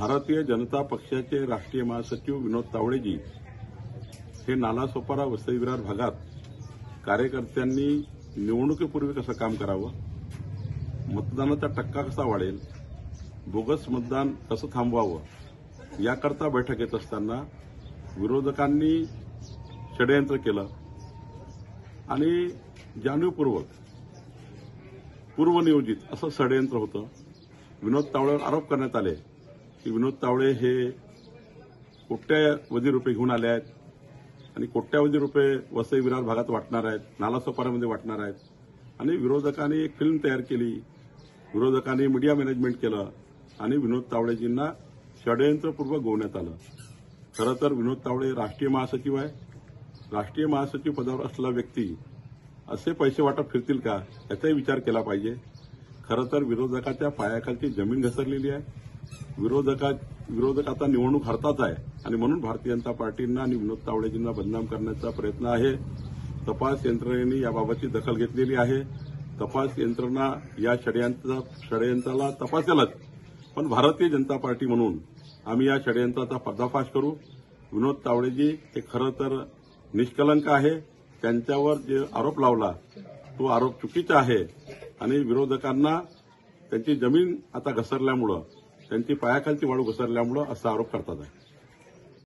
भारतीय जनता पक्षाचे राष्ट्रीय महासचिव विनोद तावडेजी हे नालासोपारा वसई विरार भागात कार्यकर्त्यांनी निवडणुकीपूर्वी कसं काम करावं, मतदानाचा टक्का कसा वाढेल, बोगस मतदान कसं थांबवावं याकरता बैठक येत असताना विरोधकांनी षडयंत्र केलं आणि जाणीवपूर्वक पूर्वनियोजित असं षडयंत्र होतं। विनोद तावडेवर आरोप करण्यात आले की विनोद तावडे हे कोट्यावधी रुपये घेऊन आले आहेत आणि कोट्यावधी रुपये वसई विरार भागात वाटणार आहेत, नालासोपाऱ्यामध्ये वाटणार आहेत आणि विरोधकांनी एक फिल्म तयार केली, विरोधकांनी मीडिया मॅनेजमेंट केलं आणि विनोद तावडेजींना षडयंत्रपूर्वक गोवण्यात आलं। खरं तर विनोद तावडे राष्ट्रीय महासचिव आहे। राष्ट्रीय महासचिव पदावर असलेला व्यक्ती असे पैसे वाटप फिरतील का याचाही विचार केला पाहिजे। खरं तर विरोधकाच्या पायाखालची जमीन घसरलेली आहे। विरोधक आता निवडणूक हरताच आहे आणि म्हणून भारतीय जनता पार्टींना आणि विनोद तावडेजींना बदनाम करण्याचा प्रयत्न आहे। तपास यंत्रणेने याबाबतची दखल घेतलेली आहे। तपास यंत्रणा या षडयंत्राला तपासेलच, पण भारतीय जनता पार्टी म्हणून आम्ही या षडयंत्राचा पर्दाफाश करू। विनोद तावडेजी हे खरं तर निष्कलंक आहे। त्यांच्यावर जे आरोप लावला तो आरोप चुकीचा आहे आणि विरोधकांना त्यांची जमीन आता घसरल्यामुळं, त्यांची पायाखालची वाळू घसरल्यामुळं असा आरोप करतात आहे।